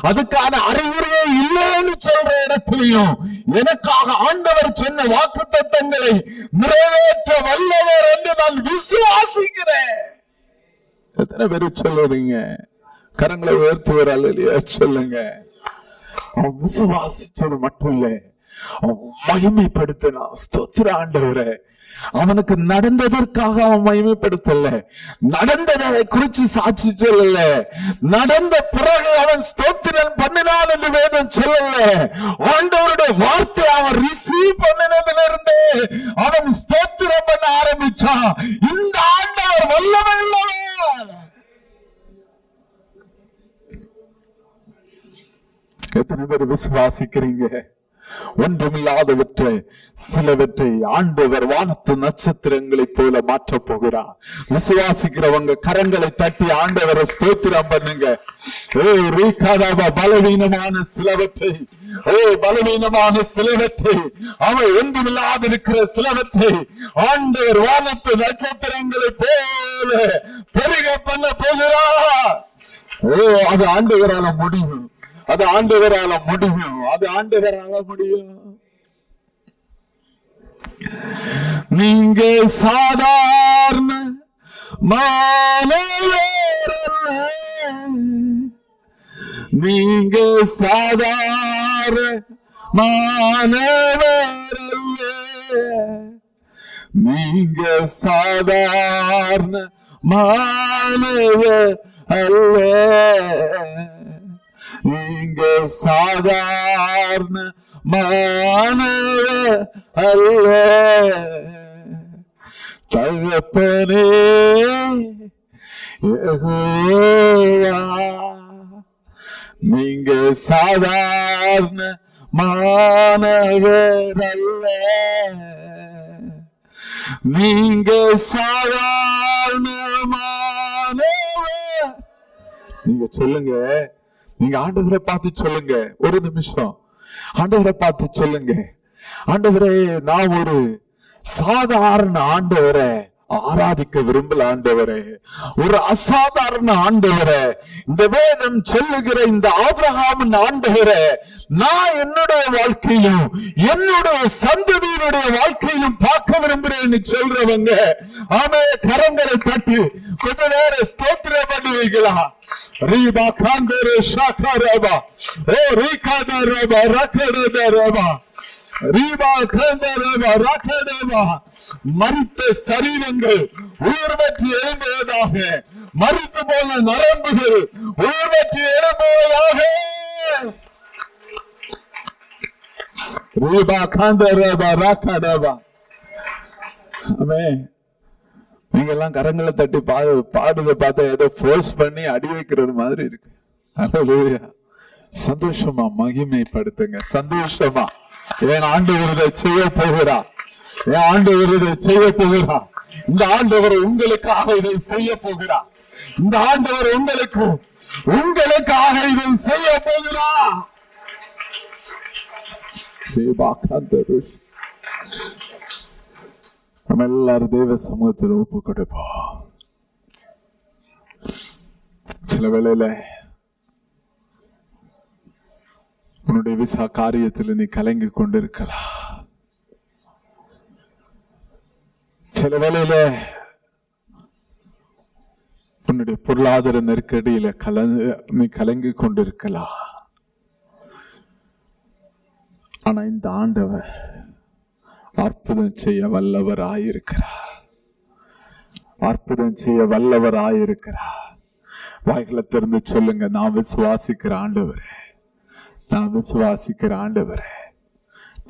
அதுக்கான அறிகுறியே இல்லைன்னு சொல்ற இடத்திலையும் எனக்காக ஆண்டவர் சொன்ன வாக்குத்தத்தங்களை நிறைவேற்ற வல்லவர் என்று நான் விசுவாசிக்கிறேன். எத்தனை பேரு சொல்லுறீங்க? கரங்களை உயர்த்துவார் அல்லேலூயா சொல்லுங்க. அவன் விசுவாசிச்சது மட்டும் இல்லை, அவன் மகிமைப்படுத்தினான். ஸ்தோத்திர ஆண்டவரே. அவனுக்கு நடந்ததற்காக அவன் மகிமைப்படுத்தல, நடந்ததை குறிச்சு சாட்சி சொல்லல, நடந்த பிறகு அவன் ஸ்தோத்திரம் பண்ணினான் என்று வேதம் சொல்லல. ஆண்டவருடைய வார்த்தை அவன் ரிசீவ் பண்ணினதுல இருந்து அவன் ஸ்தோத்திரம் பண்ண ஆரம்பிச்சான். இந்த ஆண்டவர் வல்லமை உள்ளவர். எத்தனை பேர் விசுவாசிக்கிறீங்க? ஒன்றுமில்லாதவற்றை சிலவற்றை ஆண்டவர் வானத்து நட்சத்திரங்களை போல மாற்ற போகிறார். விசுவாசிக்கிறவங்க கரங்களை தட்டி ஆண்டவரை ஸ்தோத்திரம் பண்ணுங்க. பலவீனமான சிலவற்றை, பலவீனமான சிலவற்றை, அவன் ஒன்றுமில்லாத இருக்கிற சிலவற்றை ஆண்டவர் வானத்து நட்சத்திரங்களை போல பெருக பண்ண போகிறார். அது ஆண்டவரால முடியும், அது ஆண்டவரால முடியும், அது ஆண்டவரால முடியும். நீங்க சாதாரண மாணவர், நீங்க சாதாரண மாணவர், நீங்க சாதாரண மாணவர் அல்ல, நீங்க சாதாரண மாணவர் அல்ல. தகப்பனே யெகோவா, நீங்க சாதாரண மாணவர் அல்ல, நீங்க சாதாரண மாணவர். நீங்க சொல்லுங்க, நீங்க ஆண்டவரை பார்த்து சொல்லுங்க. ஒரு நிமிஷம் ஆண்டவரை பார்த்து சொல்லுங்க, ஆண்டவரே நான் ஒரு சாதாரண ஆண்டவரை ஆராதிக்க விரும்பல ஆண்டவரே, ஒரு அசாதாரண ஆண்டவரே, இந்த வேதம் சொல்லுகிற இந்த ஆபிரகாமின் ஆண்டவரே, நான் என்னுடைய வாழ்க்கையிலும் என்னுடைய சந்ததியினுடைய வாழ்க்கையிலும் பார்க்க விரும்புறேன்னு சொல்றவங்க ஆமே கரங்களை தட்டி கொஞ்ச நேரம் ஸ்தோத்திரம் பண்ணுவீங்களா? ரீபா காந்தரே ஷாகாரபா, ஓ ரீகாதரபா ரகடதரபா, மரித்த சரீரங்கள் உயிர் பெற்று எழும்புவதாக, மரித்து போன நரம்புகள் உயிர் பெற்று எழும்புவதாக. நீங்க எல்லாம் கரங்களை தட்டி பாடுறத பார்த்தா ஏதோ போர்ஸ் பண்ணி அடி வைக்கிறது மாதிரி இருக்கு. அல்லேலூயா. சந்தோஷமா மகிமைப்படுத்துங்க, சந்தோஷமா. என் ஆண்டவர் இதை செய்ய போகிறார், என் ஆண்டவர் இதை செய்ய போகிறார். இந்த ஆண்டவர் உங்களுக்காக இதை செய்ய போகிறார், இந்த ஆண்டவர் உங்களுக்காக இதை செய்ய போகிறார். நம்ம எல்லாரும் தேவ சமூகத்தில் ஒப்பு கொடுப்போம். சில வேளையில உன்னுடைய விசா காரியத்தில் நீ கலங்கி கொண்டிருக்கலாம். சில வேளையில உன்னுடைய பொருளாதார நெருக்கடியில நீ கலங்கி கொண்டிருக்கலாம். ஆனா இந்த ஆண்டவர் அற்புதம் செய்ய வல்லவராயிருக்கிறார், அற்புதம் செய்ய வல்லவராயிருக்கிறார். வாய்களை திறந்து சொல்லுங்க, நான் விசுவாசிக்கிற ஆண்டவரே, நான் விசுவாசிக்கிற ஆண்டவரே,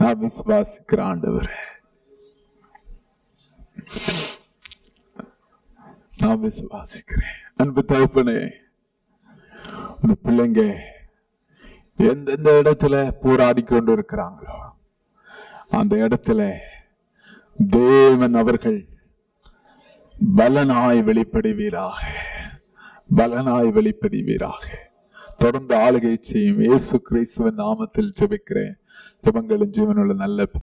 நான் விசுவாசிக்கிற ஆண்டவரே, நான் விசுவாசிக்கிறேன். அன்பு தகப்பனே, இந்த பிள்ளைங்க எந்தெந்த இடத்துல போராடி கொண்டு இருக்கிறாங்களோ அந்த இடத்துல தேவன் அவர்கள் பலனாய் வெளிப்படுவீராக, பலனாய் வெளிப்படுவீராக. தொடர்ந்து ஆளுகை செய்யும் இயேசு கிறிஸ்துவின் நாமத்தில் ஜெபிக்கிறேன். ஜெபங்களும் ஜீவனுள்ள நல்ல